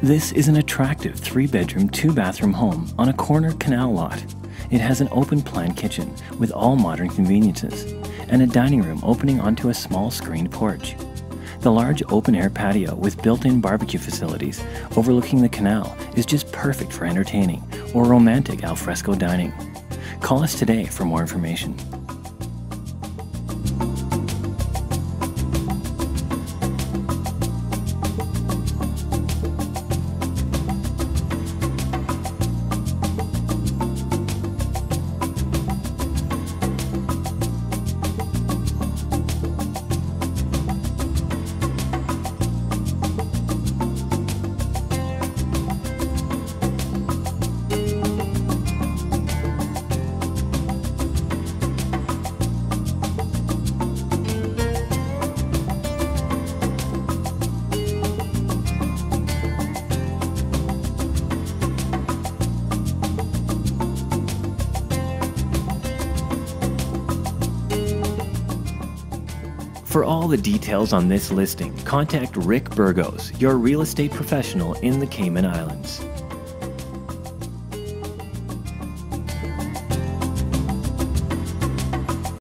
This is an attractive 3-bedroom, 2-bathroom home on a corner canal lot. It has an open-plan kitchen with all modern conveniences and a dining room opening onto a small screened porch. The large open-air patio with built-in barbecue facilities overlooking the canal is just perfect for entertaining or romantic al fresco dining. Call us today for more information. For all the details on this listing, contact Rick Burgos, your real estate professional in the Cayman Islands.